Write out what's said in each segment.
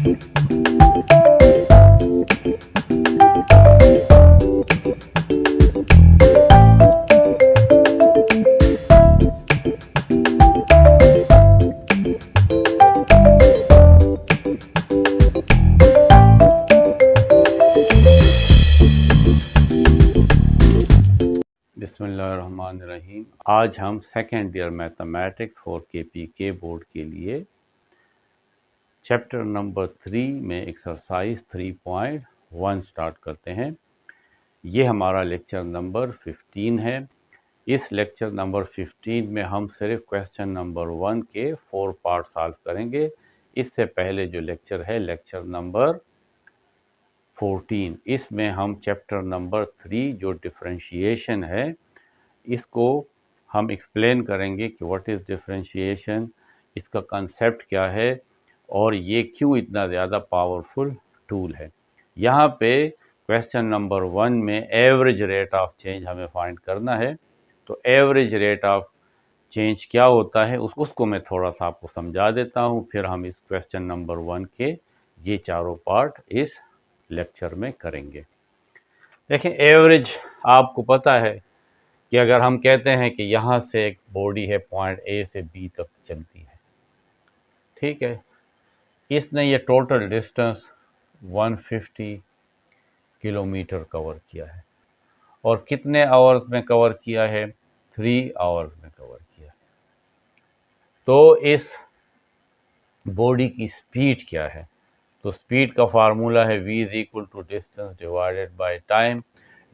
बिस्मिल्लाहिर्रहमानिर्रहीम। आज हम second year mathematics for KPK board के लिए चैप्टर नंबर 3 में एक्सरसाइज 3.1 स्टार्ट करते हैं। ये हमारा लेक्चर नंबर 15 है। इस लेक्चर नंबर 15 में हम सिर्फ क्वेश्चन नंबर 1 के 4 पार्ट सॉल्व करेंगे। इससे पहले जो लेक्चर है लेक्चर नंबर 14, इसमें हम चैप्टर नंबर 3 जो डिफरेंशिएशन है इसको हम एक्सप्लेन करेंगे कि व्हाट इज़ डिफरेंशिएशन, इसका कंसेप्ट क्या है और ये क्यों इतना ज़्यादा पावरफुल टूल है। यहाँ पे क्वेश्चन नंबर 1 में एवरेज रेट ऑफ चेंज हमें फाइंड करना है। तो एवरेज रेट ऑफ चेंज क्या होता है उसको मैं थोड़ा सा आपको समझा देता हूँ, फिर हम इस क्वेश्चन नंबर 1 के ये चारों पार्ट इस लेक्चर में करेंगे। देखें, एवरेज आपको पता है कि अगर हम कहते हैं कि यहाँ से एक बॉडी है पॉइंट ए से बी तक चलती है, ठीक है, इसने ये टोटल डिस्टेंस 150 किलोमीटर कवर किया है और कितने आवर्स में कवर किया है, 3 आवर्स में कवर किया है। तो इस बॉडी की स्पीड क्या है, तो स्पीड का फार्मूला है v is equal to distance divided by time.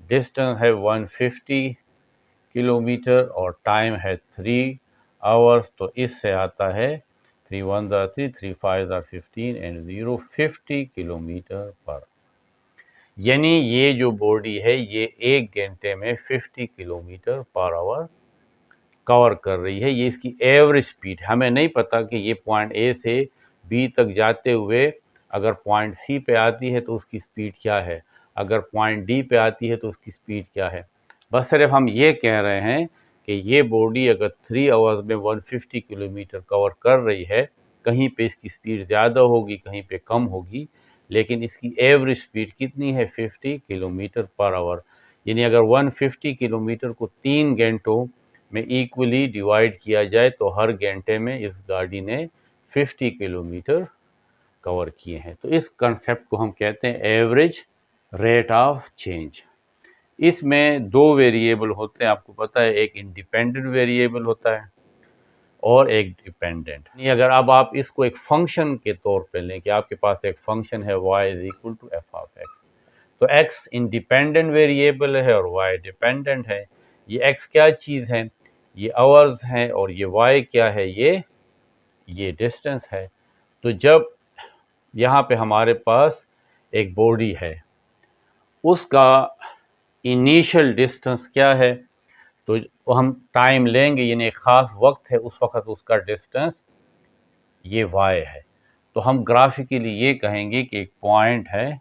Distance है 150 किलोमीटर और टाइम है 3 आवर्स, तो इससे आता है 3 1 3 3 5 15 एंड 0 50 किलोमीटर पर। यानी ये जो बॉडी है ये 1 घंटे में 50 किलोमीटर पर आवर कवर कर रही है। ये इसकी एवरेज स्पीड। हमें नहीं पता कि ये पॉइंट ए से बी तक जाते हुए अगर पॉइंट सी पे आती है तो उसकी स्पीड क्या है, अगर पॉइंट डी पे आती है तो उसकी स्पीड क्या है। बस सिर्फ हम ये कह रहे हैं कि ये बॉडी अगर 3 आवर्स में 150 किलोमीटर कवर कर रही है, कहीं पे इसकी स्पीड ज़्यादा होगी कहीं पे कम होगी, लेकिन इसकी एवरेज स्पीड कितनी है, 50 किलोमीटर पर आवर। यानी अगर 150 किलोमीटर को 3 घंटों में इक्वली डिवाइड किया जाए तो हर घंटे में इस गाड़ी ने 50 किलोमीटर कवर किए हैं। तो इस कंसेप्ट को हम कहते हैं एवरेज रेट ऑफ चेंज। इसमें 2 वेरिएबल होते हैं, आपको पता है, एक इंडिपेंडेंट वेरिएबल होता है और एक डिपेंडेंट। अगर अब आप इसको एक फंक्शन के तौर पे लें कि आपके पास एक फंक्शन है y is equal to F of X, तो x इंडिपेंडेंट वेरिएबल है और y डिपेंडेंट है। ये x क्या चीज़ है, ये आवर्स है, और ये y क्या है, ये डिस्टेंस है। तो जब यहाँ पे हमारे पास एक बॉडी है, उसका इनिशियल डिस्टेंस क्या है, तो हम टाइम लेंगे, यानी एक ख़ास वक्त है, उस वक्त उसका डिस्टेंस ये y है। तो हम ग्राफिकली ये कहेंगे कि एक पॉइंट है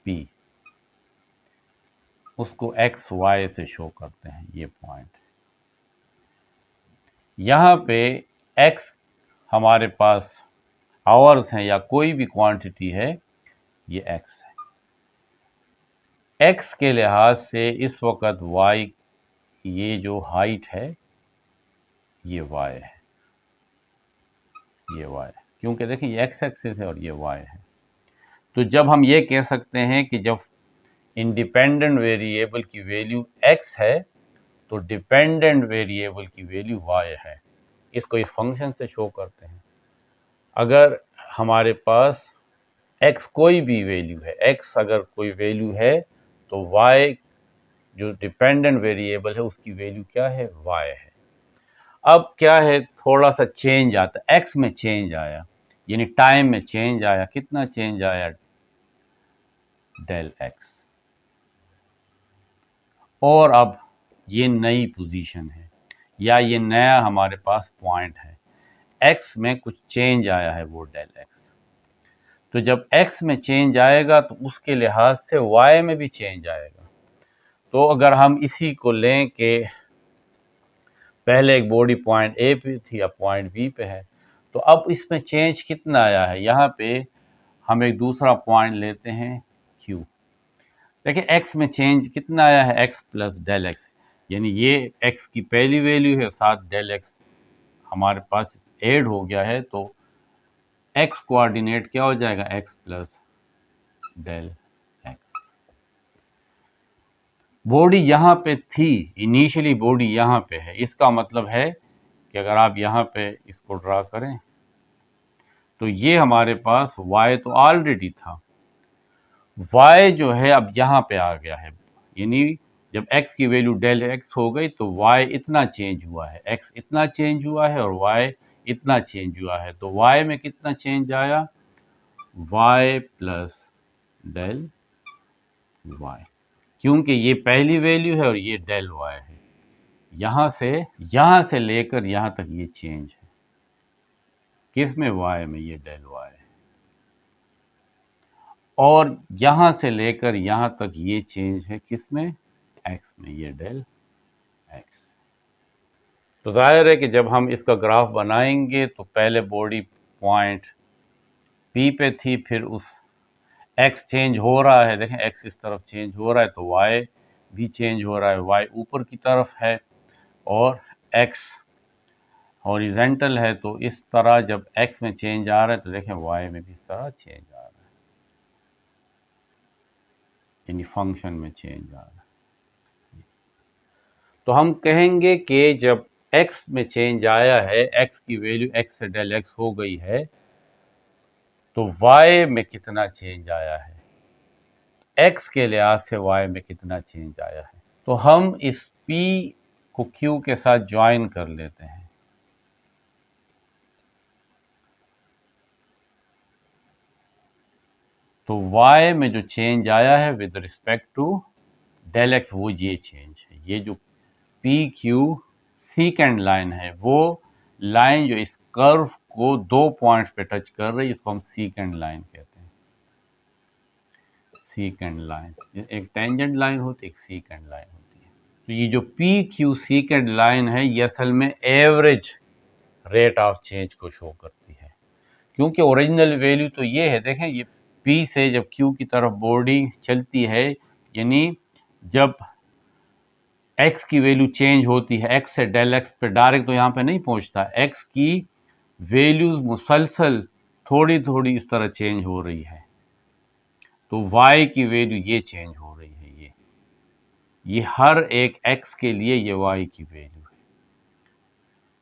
P, उसको x y से शो करते हैं, ये पॉइंट। यहाँ पे x हमारे पास आवर्स हैं या कोई भी क्वांटिटी है, ये x है। x के लिहाज से इस वक्त y, ये जो हाइट है ये y है, ये y है, क्योंकि देखिए ये x एक्सिस है और ये y है। तो जब हम ये कह सकते हैं कि जब इंडिपेंडेंट वेरिएबल की वैल्यू x है तो डिपेंडेंट वेरिएबल की वैल्यू y है। इसको इस फंक्शन से शो करते हैं। अगर हमारे पास x कोई भी वैल्यू है, x अगर कोई वैल्यू है तो y जो डिपेंडेंट वेरिएबल है उसकी वैल्यू क्या है, y है। अब क्या है, थोड़ा सा चेंज आता है, x में चेंज आया, यानी टाइम में चेंज आया। कितना चेंज आया, डेल x। और अब ये नई पोजीशन है या ये नया हमारे पास पॉइंट है, x में कुछ चेंज आया है, वो डेल x। तो जब x में चेंज आएगा तो उसके लिहाज से y में भी चेंज आएगा। तो अगर हम इसी को लें कि पहले एक बॉडी पॉइंट ए पे थी, अब पॉइंट बी पे है, तो अब इसमें चेंज कितना आया है, यहाँ पे हम एक दूसरा पॉइंट लेते हैं Q। देखिए x में चेंज कितना आया है, x प्लस डेल एक्स, यानी ये x की पहली वैल्यू है, साथ डेल एक्स हमारे पास ऐड हो गया है, तो x कोऑर्डिनेट क्या हो जाएगा, x plus del X. Body यहाँ पे थी, इनिशियली बॉडी यहाँ पे है, इसका मतलब है कि अगर आप यहाँ पे इसको ड्रा करें तो ये हमारे पास y तो ऑलरेडी था, y जो है अब यहाँ पे आ गया है, यानी जब x की वैल्यू डेल x हो गई तो y इतना चेंज हुआ है, x इतना चेंज हुआ है और y इतना चेंज हुआ है, तो y में कितना चेंज आया, y प्लस डेल y, क्योंकि ये पहली वैल्यू है और ये डेल y है, यहाँ से लेकर यहाँ तक ये चेंज है, किस में, y में, ये डेल y है, और यहाँ से लेकर यहाँ तक ये चेंज है किसमें, x में, ये डेल x। तो जाहिर है कि जब हम इसका ग्राफ बनाएंगे तो पहले बॉडी पॉइंट P पे थी, फिर उस x चेंज हो रहा है, देखें x इस तरफ चेंज हो रहा है तो y भी चेंज हो रहा है, y ऊपर की तरफ है और x हॉरिजेंटल है, तो इस तरह जब x में चेंज आ रहा है तो देखें y में भी इस तरह चेंज आ रहा है, यानी फंक्शन में चेंज आ रहा है। तो हम कहेंगे कि जब x में चेंज आया है, x की वैल्यू x से डेल x हो गई है, तो y में कितना चेंज आया है, x के लिहाज से y में कितना चेंज आया है। तो हम इस p को q के साथ ज्वाइन कर लेते हैं, तो y में जो चेंज आया है with respect to del X, वो ये चेंज है, ये जो पी क्यू सीकेंड लाइन है, वो लाइन जो इस कर्व को 2 पॉइंट्स पे टच कर रही है, इसको हम सीकेंड लाइन कहते हैं। सीकेंड लाइन, एक टेंजेंट लाइन होती है, एक सीकेंड लाइन होती है। तो ये जो पी क्यू सीकेंड लाइन है, ये असल में एवरेज रेट ऑफ चेंज को शो करती है, क्योंकि ओरिजिनल वैल्यू तो ये है, देखें ये P से जब Q की तरफ बॉडी चलती है, यानी जब x की वैल्यू चेंज होती है, x से डेल x पे डायरेक्ट तो यहाँ पे नहीं पहुँचता, x की वैल्यूज मुसलसल थोड़ी थोड़ी इस तरह चेंज हो रही है, तो y की वैल्यू ये चेंज हो रही है, ये हर एक x के लिए ये y की वैल्यू है।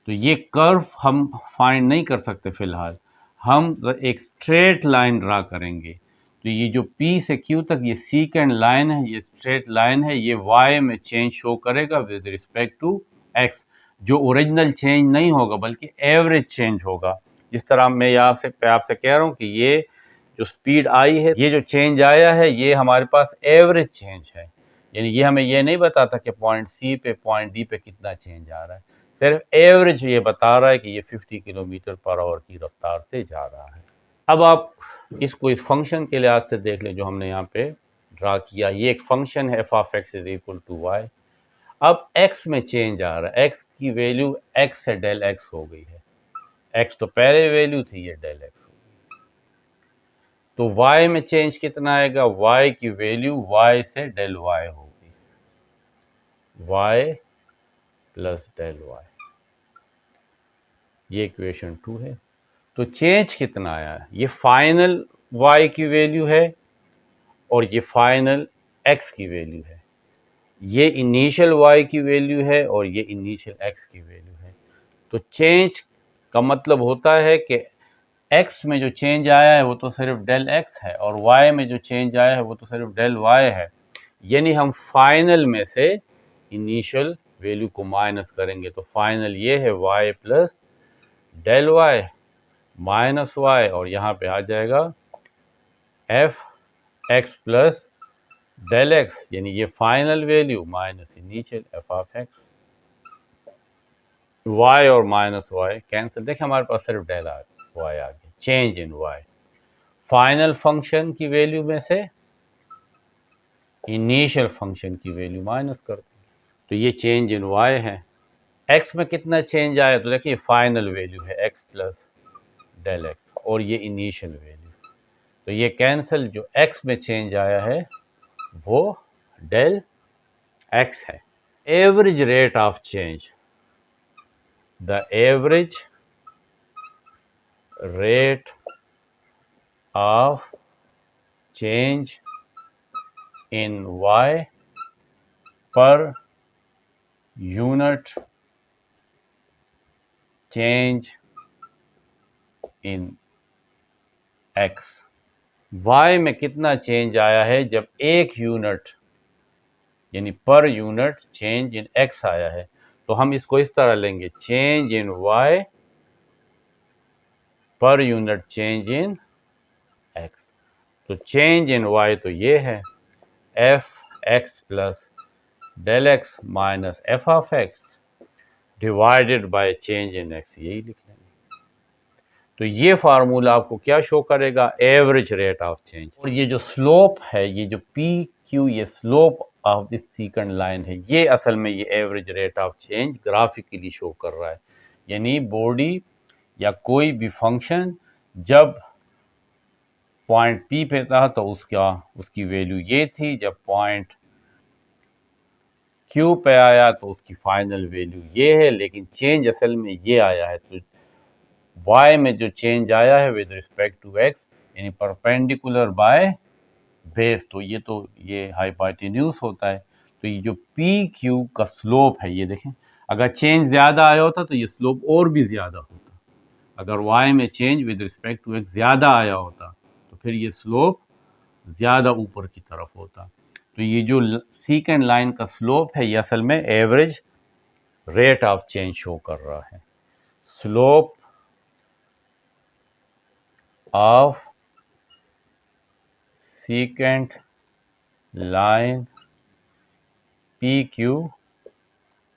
तो ये कर्व हम फाइंड नहीं कर सकते फिलहाल, हम एक स्ट्रेट लाइन ड्रा करेंगे, तो ये जो P से Q तक ये सीकेंड लाइन है, ये स्ट्रेट लाइन है, ये y में चेंज शो करेगा विद रिस्पेक्ट टू x, जो ओरिजिनल चेंज नहीं होगा बल्कि एवरेज चेंज होगा। जिस तरह मैं आपसे कह रहा हूँ कि ये जो स्पीड आई है, ये जो चेंज आया है, ये हमारे पास एवरेज चेंज है, यानी ये हमें ये नहीं बताता कि पॉइंट C पे पॉइंट D पे कितना चेंज आ रहा है, सिर्फ एवरेज ये बता रहा है कि ये 50 किलोमीटर पर आवर की रफ्तार से जा रहा है। अब आप इसको इस फंक्शन के लिहाज से देख लें जो हमने यहाँ पे ड्रा किया, ये एक फंक्शन है f of x is equal to y। अब x में चेंज आ रहा है, x की वैल्यू x से डेल x हो गई है, x तो पहले वैल्यू थी, ये डेल x हो गई, तो y में चेंज कितना आएगा, y की वैल्यू y से डेल y होगी, y प्लस डेल y, ये इक्वेशन 2 है। तो चेंज कितना आया है, ये फाइनल y की वैल्यू है और ये फाइनल x की वैल्यू है, ये इनिशियल y की वैल्यू है और ये इनिशियल x की वैल्यू है। तो चेंज का मतलब होता है कि x में जो चेंज आया है वो तो सिर्फ डेल x है और y में जो चेंज आया है वो तो सिर्फ डेल y है, यानी हम फाइनल में से इनिशियल वैल्यू को माइनस करेंगे, तो फाइनल ये है y plus del y minus y, और यहाँ पे आ जाएगा F x plus del X, यानी ये final value minus initial F of X, y और माइनस y कैंसिल, देखिए हमारे पास सिर्फ डेल y आ गया, change in y, final function की वैल्यू में से इनिशियल फंक्शन की वैल्यू माइनस करते हैं, तो ये चेंज इन y है। x में कितना चेंज आया, तो देखिए फाइनल वैल्यू है x प्लस डेल एक्स और ये इनिशियल वैल्यू, तो ये कैंसिल, जो x में चेंज आया है वो डेल x है। Average rate of change, the average rate of change in y per unit change in x। y में कितना चेंज आया है जब एक यूनिट यानी पर यूनिट चेंज इन x आया है, तो हम इसको इस तरह लेंगे, change in y per unit change in x। तो चेंज इन y तो ये है F x plus del X minus F of X divided by change in x, यही लिख लेंगे। तो ये फार्मूला आपको क्या शो करेगा, एवरेज रेट ऑफ चेंज। और ये जो स्लोप है, ये जो पी क्यू, ये स्लोप ऑफ दिस सीकेंड लाइन है, ये असल में ये average rate of change graphically show कर रहा है। यानी बॉडी या कोई भी फंक्शन जब पॉइंट पी पे था तो उसकी वैल्यू ये थी, जब पॉइंट क्यू पे आया तो उसकी फाइनल वैल्यू ये है, लेकिन चेंज असल में ये आया है। तो y में जो चेंज आया है विद रिस्पेक्ट टू x, यानी परपेंडिकुलर बाय बेस, तो ये हाइपोटेन्यूज होता है। तो ये जो पी क्यू का स्लोप है, ये देखें, अगर चेंज ज्यादा आया होता तो ये स्लोप और भी ज्यादा होता। अगर y में change with respect to x ज्यादा आया होता तो फिर ये स्लोप ज्यादा ऊपर की तरफ होता। तो ये जो सीकेंड लाइन का स्लोप है, ये असल में average rate of change show कर रहा है। Slope of secant line PQ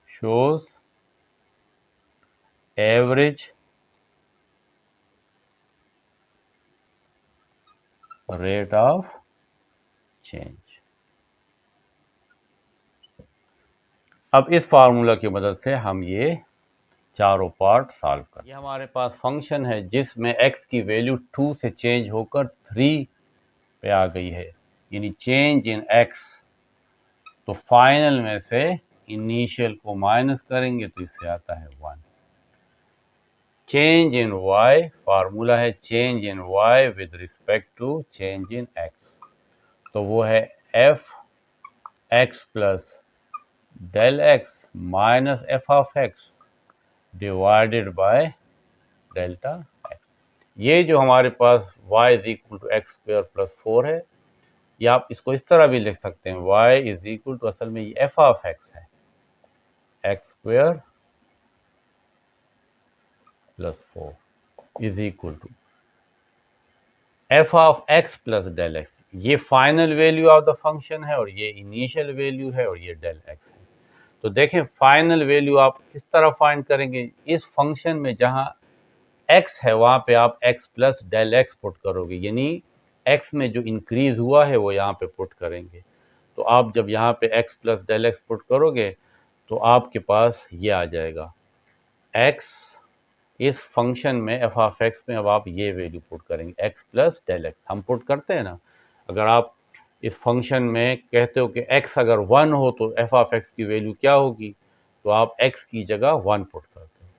shows average rate of change। अब इस फार्मूला की मदद से हम ये चारों पार्ट सॉल्व करें। ये हमारे पास फंक्शन है जिसमें x की वैल्यू 2 से चेंज होकर 3 पे आ गई है, यानी चेंज इन x। तो फाइनल में से इनिशियल को माइनस करेंगे तो इससे आता है 1। चेंज इन y, फार्मूला है change in y with respect to change in x, तो वो है F x plus del X minus F of X divided by delta X. ये जो हमारे पास y is equal to X square plus 4 है, या आप इसको इस तरह भी लिख सकते हैं, y इज इक्वल टू, असल में ये एफ ऑफ एक्स है, X square plus 4 is equal to F of X plus del X. ये final value of the function है और ये इनिशियल वैल्यू है और ये डेल एक्स है। तो देखें फाइनल वैल्यू आप किस तरह फाइंड करेंगे, इस फंक्शन में जहां x है वहां पे आप x plus del x put करोगे, यानी x में जो इंक्रीज हुआ है वो यहाँ पे पुट करेंगे। तो आप जब यहाँ पे x plus del x put करोगे तो आपके पास ये आ जाएगा x। इस फंक्शन में एफ ऑफ एक्स में अब आप ये वैल्यू पुट करेंगे x प्लस डेल एक्स, हम पुट करते हैं ना। अगर आप इस फंक्शन में कहते हो कि x अगर 1 हो तो एफ ऑफ एक्स की वैल्यू क्या होगी, तो आप x की जगह 1 पुट करते हैं।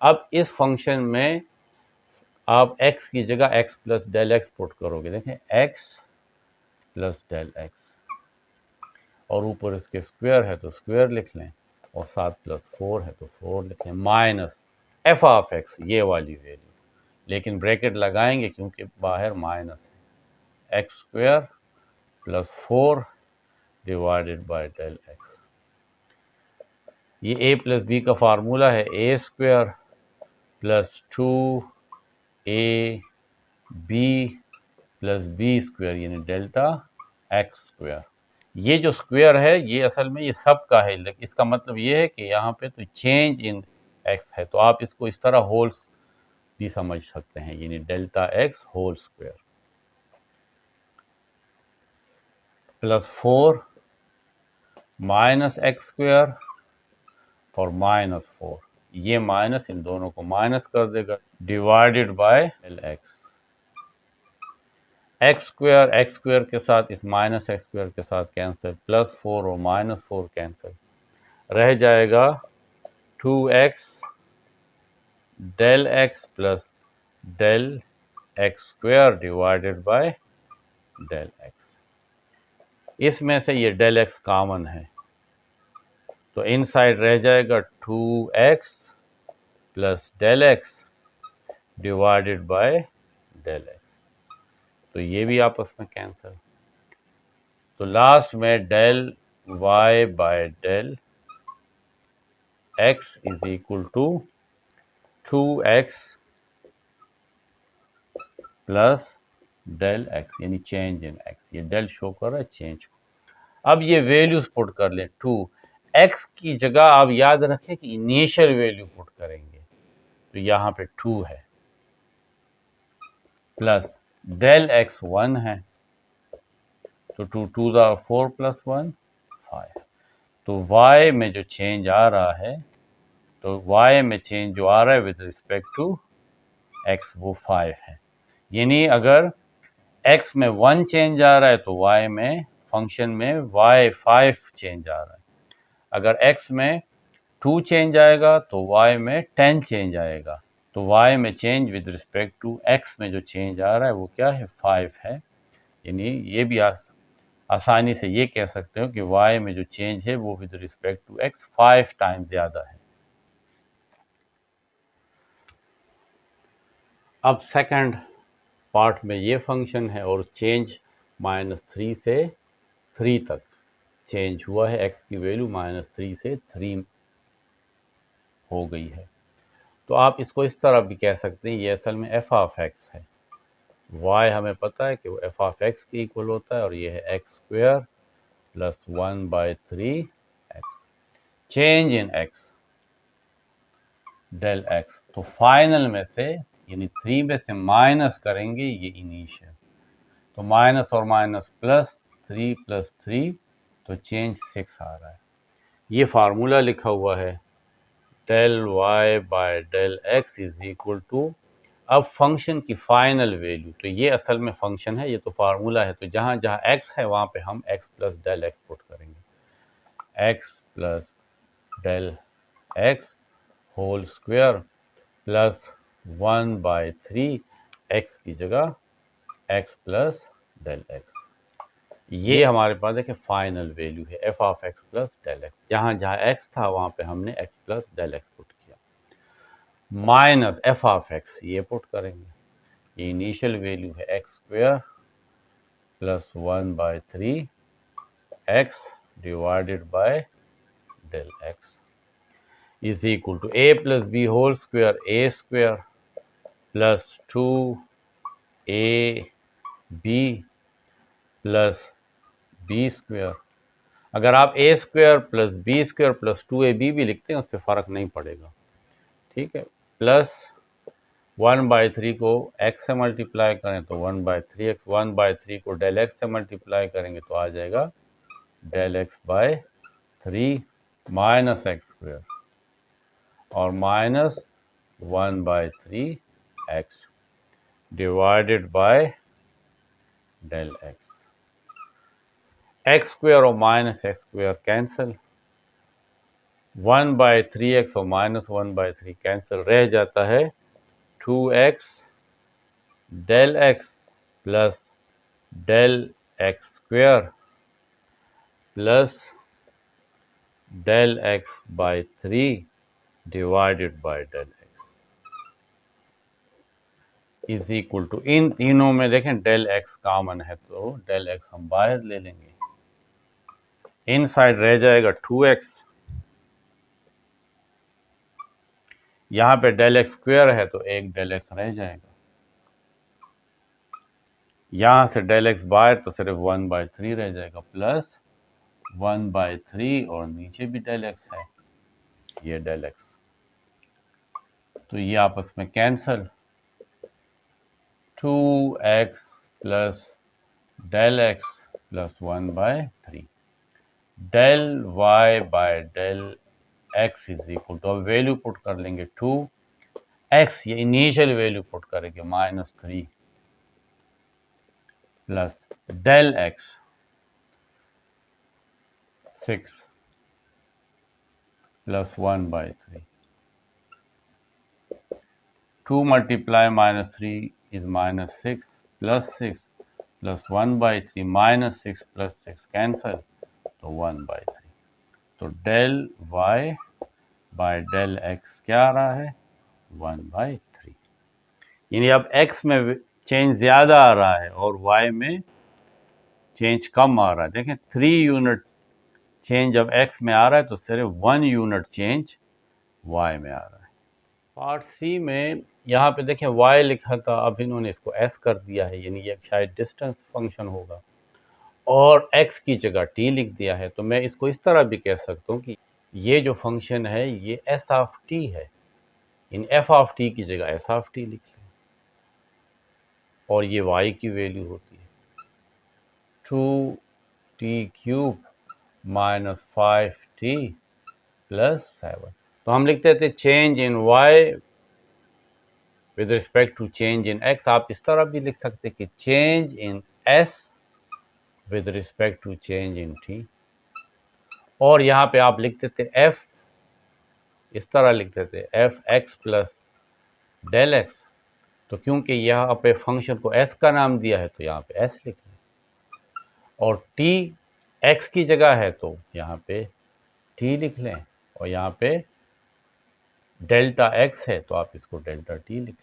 अब इस फंक्शन में आप x की जगह x plus del x put करोगे, देखें x प्लस डेल एक्स, और ऊपर इसके स्क्वायर है तो स्क्वायर लिख लें, और 7 प्लस 4 है तो 4 लिख लें, माइनस एफ ऑफ एक्स ये वाली वैल्यू, लेकिन ब्रैकेट लगाएंगे क्योंकि बाहर माइनस है, X square plus 4 divided by del X. ये a प्लस बी का फार्मूला है, A square plus 2ab plus B square, यानी डेल्टा एक्स स्क्वायर। ये जो स्क्वायर है ये असल में ये सब का है, लेकिन इसका मतलब ये है कि यहाँ पे तो चेंज इन एक्स है, तो आप इसको इस तरह होल्स भी समझ सकते हैं, यानी delta x whole square plus 4 minus x square और माइनस 4, ये माइनस इन दोनों को माइनस कर देगा, divided by del x. X square के साथ इस माइनस एक्स स्क्वायर के साथ कैंसिल, +4 और -4 कैंसिल, रह जाएगा 2x del x plus del x square divided by del x. इसमें से ये डेल एक्स कॉमन है तो इनसाइड रह जाएगा 2x plus del x divided by del x. तो ये भी आपस में कैंसिल। तो लास्ट में del y by del x is equal to 2x plus del x, यानी चेंज इन x। ये डेल शो कर रहा है चेंज को। अब ये वैल्यूज पुट कर लें। 2x की जगह आप याद रखें कि इनिशियल वैल्यू पुट करेंगे, तो यहाँ पे 2 है, प्लस डेल x 1 है, तो 2 2 4 प्लस 1 5। तो y में जो चेंज आ रहा है, तो y में चेंज जो आ रहा है विद रिस्पेक्ट टू x वो 5 है। यानी अगर x में 1 चेंज आ रहा है तो y में फंक्शन में y 5 चेंज आ रहा है। अगर x में 2 चेंज आएगा तो y में 10 चेंज आएगा। तो y में change with respect to x में जो चेंज आ रहा है वो क्या है, 5 है। यानी ये भी आसानी से ये कह सकते हो कि y में जो चेंज है वो with respect to x 5 time ज़्यादा है। अब सेकंड पार्ट में ये फंक्शन है और चेंज -3 से 3 तक चेंज हुआ है। x की वैल्यू -3 से 3 हो गई है। तो आप इसको इस तरह भी कह सकते हैं, ये असल में f ऑफ x है। y हमें पता है कि वो f ऑफ x के इक्वल होता है और ये है x square plus 1/3 x। Change in x del x, तो फाइनल में से यानी 3 में से माइनस करेंगे ये इनिशियल, तो माइनस और माइनस प्लस, 3 + 3, तो चेंज 6 आ रहा है। ये फार्मूला लिखा हुआ है del y by del x is equal to, अब फंक्शन की फाइनल वैल्यू, तो ये असल में फंक्शन है, ये तो फार्मूला है, तो जहाँ जहाँ x है वहाँ पे हम x plus del x put करेंगे। x plus del x whole square plus 1/3 x की जगह x प्लस डेल x। ये हमारे पास देखिए फाइनल वैल्यू है f of x plus del x। जहाँ जहाँ x था वहाँ पे हमने x plus del x put किया, माइनस f ऑफ x ये पुट करेंगे। ये इनिशियल वैल्यू है x square plus 1/3 x divided by del x is equal to a plus b whole square, a square plus 2ab plus B square. अगर आप a square plus B square plus 2ab भी लिखते हैं उससे फ़र्क नहीं पड़ेगा, ठीक है। प्लस 1/3 को x से मल्टीप्लाई करें तो 1/3x, 1/3 को डेल x से मल्टीप्लाई करेंगे तो आ जाएगा del x by 3 minus x square और minus 1/3x divided by del x। X square और minus x square cancel, 1/3x और माइनस 1/3 कैंसिल, रह जाता है 2x del x plus del x square plus del x by 3 divided by del x is equal to, इन तीनों में देखें del x common है तो डेल x हम बाहर ले लेंगे, इन साइड रह जाएगा 2x, यहाँ पे डेल x स्क्वायर है तो एक डेल x रह जाएगा, यहाँ से डेल x बाहर तो सिर्फ 1/3 रह जाएगा प्लस 1/3 और नीचे भी डेल x है, ये डेल x, तो ये आपस में cancel, 2x plus del x plus 1/3 del y by del x is equal to, अब वैल्यू पुट कर लेंगे 2x, ये इनिशियल वैल्यू पुट करेंगे -3 plus del x 6 plus 1/3. 2 multiply minus 3 is minus 6 plus 6 plus 1/3 minus 6 plus 6 cancel, तो 1/3. तो del y by del x क्या आ रहा है? 1/3. यानी अब x में चेंज ज़्यादा आ रहा है और y में चेंज कम आ रहा है. देखें 3 यूनिट चेंज अब x में आ रहा है तो सिर्फ 1 यूनिट चेंज y में आ रहा है. पार्ट सी में यहाँ पे देखें y लिखा था, अब इन्होंने इसको s कर दिया है, यानी ये शायद डिस्टेंस फंक्शन होगा, और x की जगह t लिख दिया है. तो मैं इसको इस तरह भी कह सकता हूँ कि ये जो फंक्शन है ये s ऑफ t है, इन f ऑफ t की जगह s ऑफ t लिख लें, और ये y की वैल्यू होती है 2t³ माइनस 5t प्लस 7. तो हम लिखते थे change in y with respect to change in x. आप इस तरह भी लिख सकते कि change in s with respect to change in t. और यहाँ पे आप लिखते थे f, इस तरह लिखते थे f x plus del x. तो क्योंकि यहाँ पे फंक्शन को s का नाम दिया है तो यहाँ पे s लिख लें, और t x की जगह है तो यहाँ पे t लिख लें, और यहाँ पे डेल्टा x है तो आप इसको डेल्टा t लिख लें,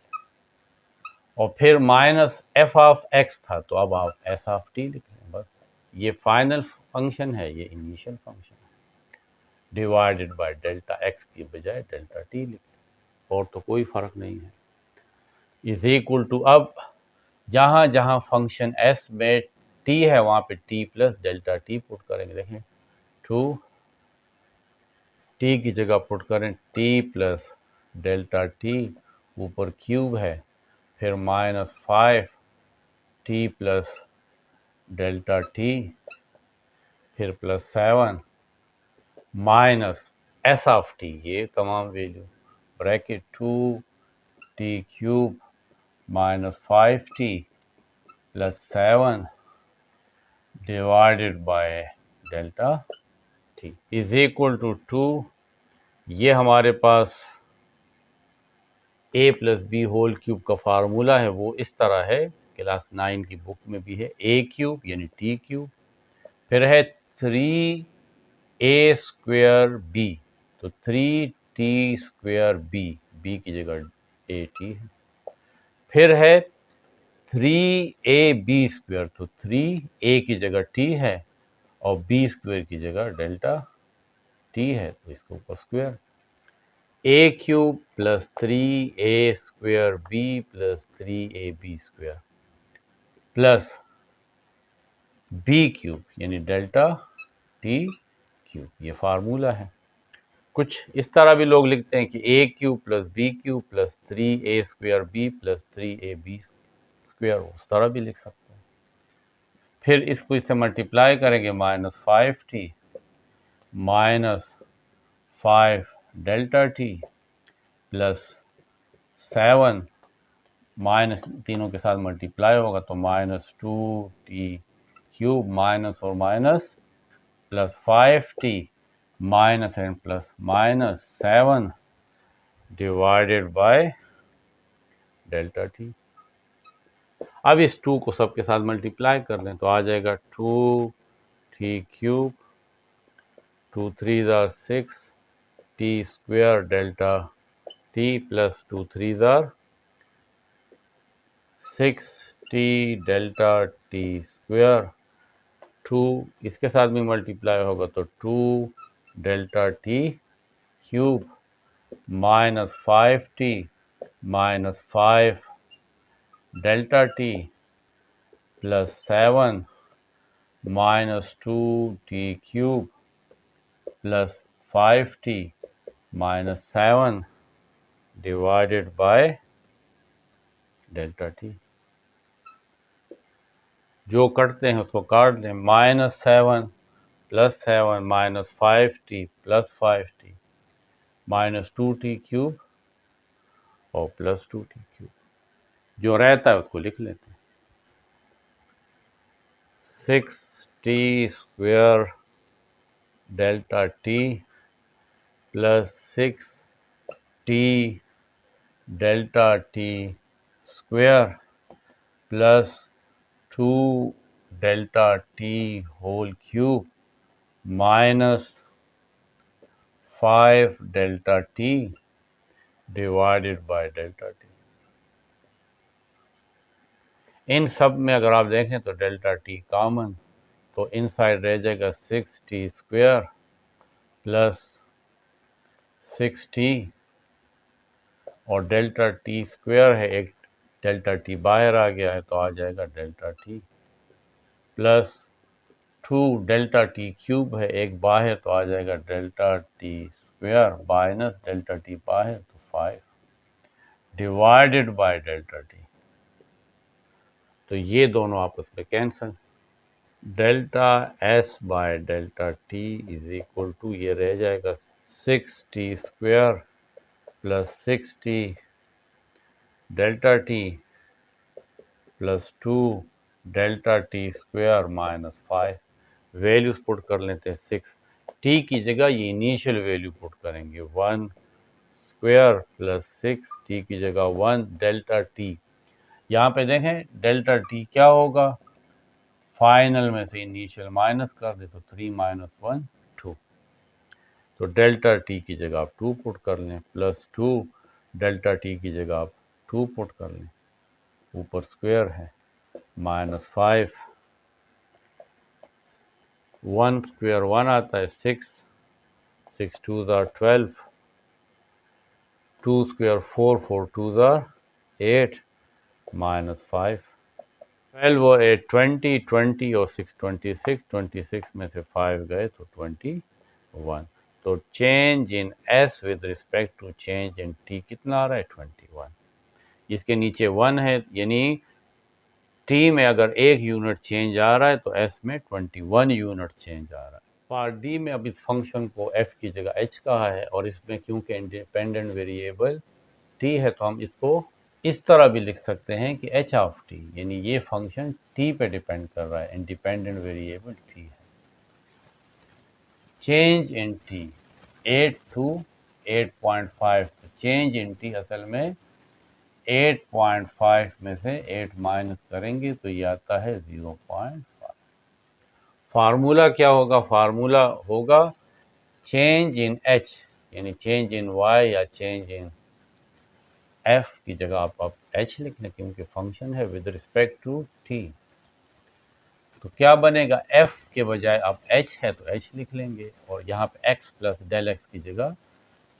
और फिर माइनस f ऑफ x था तो अब आप s ऑफ t लिख लें. बस ये फाइनल फंक्शन है, ये इनिशियल फंक्शन है. डिवाइडेड बाय डेल्टा x की बजाय डेल्टा t लिख लें, और तो कोई फ़र्क नहीं है. इज इक्वल टू, अब जहाँ जहाँ फंक्शन s में t है वहाँ पे t plus delta t put करेंगे. देखें 2 t की जगह पुट करें t प्लस डेल्टा t, ऊपर क्यूब है, फिर minus 5t plus delta t, फिर plus 7 minus s of t, ये तमाम value, bracket 2t³ minus 5t plus 7 divided by delta t is equal to 2. ये हमारे पास a plus b whole cube का फार्मूला है, वो इस तरह है, क्लास 9 की बुक में भी है, a³ यानी t³, फिर है 3a स्क्वायर b, तो 3t स्क्वायर b, b की जगह at है, फिर है 3ab स्क्वायर, तो 3a की जगह t है और b स्क्वायर की जगह डेल्टा t है, तो इसके ऊपर square, a³ plus 3a square b plus 3ab square plus b³ यानी डेल्टा t³, ये फार्मूला है. कुछ इस तरह भी लोग लिखते हैं कि a³ plus b³ plus 3a square b plus 3ab square, उस तरह भी लिख सकते हैं. फिर इसको इससे मल्टीप्लाई करेंगे, minus 5t minus 5 delta t plus 7, minus तीनों के साथ मल्टीप्लाई होगा तो माइनस 2t³ माइनस और minus plus 5t minus and plus minus 7 divided by delta t. अब इस 2 को सबके साथ मल्टीप्लाई कर लें तो आ जाएगा 2t³ 2 3 6 t square delta t plus 2 3 6t delta t square, 2 इसके साथ भी मल्टीप्लाई होगा तो 2 delta t³ minus 5t minus 5 delta t plus 7 minus 2t³ plus 5t minus 7 divided by delta t. जो करते हैं उसको काट दें, minus 7 plus 7 minus 5t plus 5t minus 2t³ और प्लस 2t³, जो रहता है उसको लिख लेते हैं. 6t² delta t plus 6t delta t square plus 2 delta t whole cube minus 5 delta t divided by delta t। इन सब में अगर आप देखें तो डेल्टा t कॉमन, तो इनसाइड रह जाएगा 6t² प्लस 6t और डेल्टा t स्क्वायर है, एक डेल्टा t बाहर आ गया है तो आ जाएगा delta t plus 2 delta t cube है, एक बाहर तो आ जाएगा delta t square minus delta t बाहर तो 5 डिवाइडेड बाय डेल्टा t। तो ये दोनों आपस में cancel, delta s by delta t is equal to ये रह जाएगा 6t² plus 6t delta t plus 2 delta t square minus 5। Values put कर लेते हैं। 6t की जगह ये इनिशियल वैल्यू पुट करेंगे 1 स्क्वायर प्लस 6t की जगह 1 डेल्टा t। यहाँ पे देखें डेल्टा t क्या होगा, फाइनल में से इनिशियल माइनस कर दे तो 3 माइनस 1 2, तो डेल्टा t की जगह आप 2 पुट कर लें प्लस 2 डेल्टा t की जगह आप 2 पुट कर लें, ऊपर स्क्वायर है माइनस 5 1 स्क्वायर 1 आता है 6 6 2 12 2 स्क्वायर 4 4 2 8 माइनस 5 12 और 8 20 20 और 6 26 26 में से 5 गए तो 21। तो change in s with respect to change in t कितना आ रहा है 21। इसके नीचे 1 है, यानी t में अगर 1 यूनिट चेंज आ रहा है तो s में 21 यूनिट चेंज आ रहा है। पार्ट डी में अब इस फंक्शन को f की जगह h कहा है और इसमें क्योंकि इंडिपेंडेंट वेरिएबल t है तो हम इसको इस तरह भी लिख सकते हैं कि h ऑफ t, यानी ये फंक्शन t पे डिपेंड कर रहा है, इंडिपेंडेंट वेरिएबल t है। चेंज इन t 8 to 8.5, तो चेंज इन t असल में 8.5 में से 8 माइनस करेंगे तो ये आता है 0.5। फार्मूला क्या होगा, फार्मूला होगा चेंज इन h, यानी चेंज इन y या चेंज इन f की जगह आप h लिख लें क्योंकि फंक्शन है विद रिस्पेक्ट टू t। तो क्या बनेगा, f के बजाय आप h है तो h लिख लेंगे और यहाँ पे x प्लस डेल x की जगह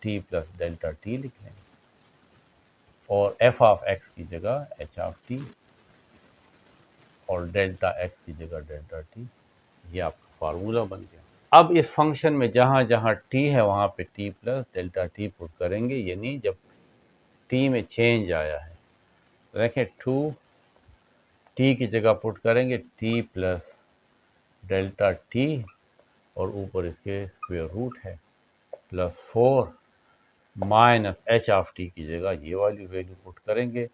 t प्लस डेल्टा t लिख लेंगे और f ऑफ x की जगह h ऑफ t और डेल्टा x की जगह डेल्टा t। ये आपका फार्मूला बन गया। अब इस फंक्शन में जहाँ जहाँ t है वहाँ पे t plus delta t put करेंगे, यानी जब t में चेंज आया है तो देखें 2 t की जगह पुट करेंगे t प्लस डेल्टा t और ऊपर इसके स्क्वायर रूट है plus 4 minus h of t की जगह ये वाली वैल्यू पुट करेंगे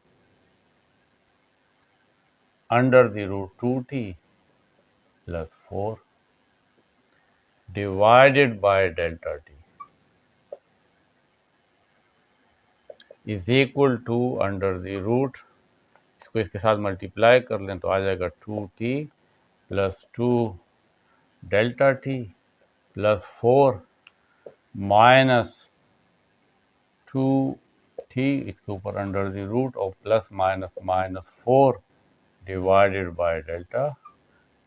under the root 2t plus 4 divided by delta t is equal to under the root, इसको इसके साथ मल्टीप्लाई कर लें तो आ जाएगा 2t plus 2 delta t plus 4 minus 2t, इसके ऊपर अंडर द रूट और plus minus minus 4 divided by delta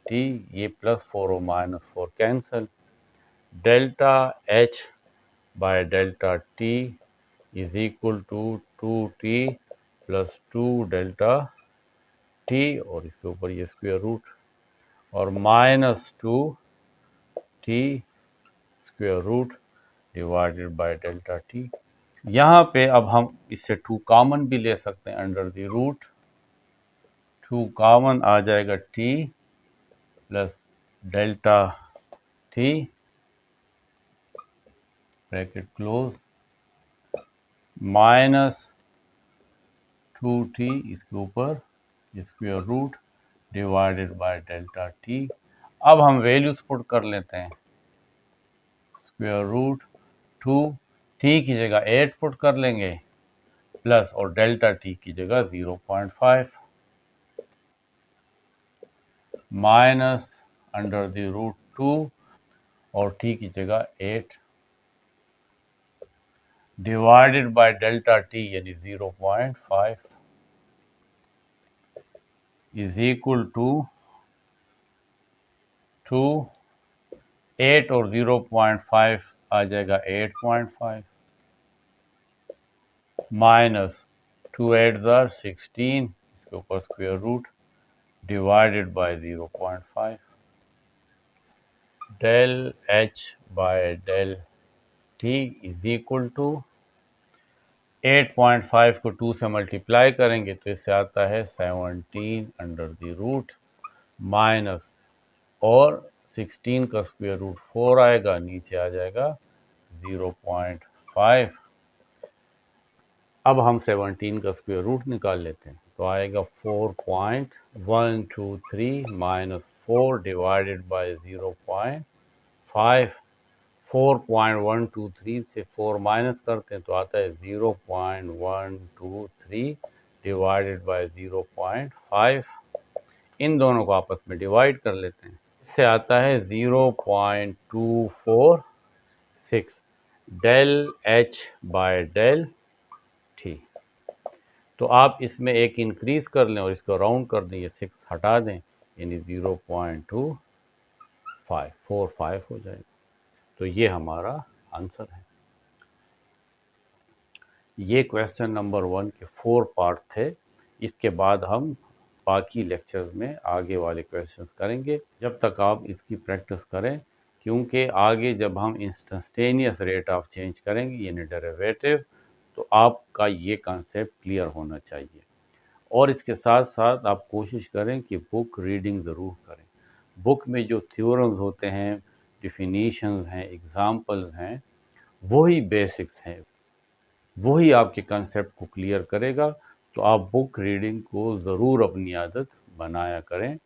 t। ये प्लस 4 और minus 4 cancel, delta h by delta t is equal to 2t plus 2 delta t और इसके ऊपर ये square root और minus 2t square root divided by delta t। यहाँ पे अब हम इससे 2 कॉमन भी ले सकते हैं, अंडर द रूट 2 कॉमन आ जाएगा t plus delta t bracket close minus 2t इसके ऊपर square root divided by delta t. अब हम वैल्यूज पुट कर लेते हैं। स्क्वायर रूट 2, टी की जगह 8 पुट कर लेंगे, प्लस और डेल्टा टी की जगह 0.5 माइनस अंडर द रूट 2 और टी की जगह 8 डिवाइडेड बाय डेल्टा टी यानी 0.5 इज इक्वल टू 2, 8 और 0.5 आ जाएगा 8.5 माइनस 2 8 16, इसके ऊपर square root divided by 0.5 del h by del t is equal to 8.5 को 2 से मल्टीप्लाई करेंगे तो इससे आता है 17 अंडर द रूट माइनस और 16 का स्क्वायर रूट 4 आएगा, नीचे आ जाएगा 0.5। अब हम 17 का स्क्वायर रूट निकाल लेते हैं तो आएगा 4.123 माइनस 4 डिवाइडेड बाय 0.5। 4.123 से 4 माइनस करते हैं तो आता है 0.123 डिवाइडेड बाय 0.5। इन दोनों को आपस में डिवाइड कर लेते हैं, इससे आता है 0.246 del h by del t. तो आप इसमें एक इंक्रीज कर लें और इसको राउंड कर दें, ये 6 हटा दें यानी 0.2545 हो जाएगा। तो ये हमारा आंसर है। ये क्वेश्चन नंबर 1 के 4 पार्ट थे। इसके बाद हम बाकी लेक्चर्स में आगे वाले क्वेश्चंस करेंगे। जब तक आप इसकी प्रैक्टिस करें, क्योंकि आगे जब हम इंस्टेंटेनियस रेट ऑफ चेंज करेंगे यानी डेरिवेटिव, तो आपका ये कंसेप्ट क्लियर होना चाहिए। और इसके साथ साथ आप कोशिश करें कि बुक रीडिंग ज़रूर करें। बुक में जो थ्योरम्स होते हैं, डिफिनीशंस हैं, एग्जाम्पल्स हैं, वही बेसिक्स हैं, वही आपके कंसेप्ट को क्लियर करेगा। तो आप बुक रीडिंग को ज़रूर अपनी आदत बनाया करें।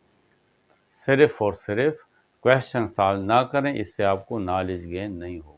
सिर्फ और सिर्फ क्वेश्चन सॉल्व ना करें, इससे आपको नॉलेज गेन नहीं होगा।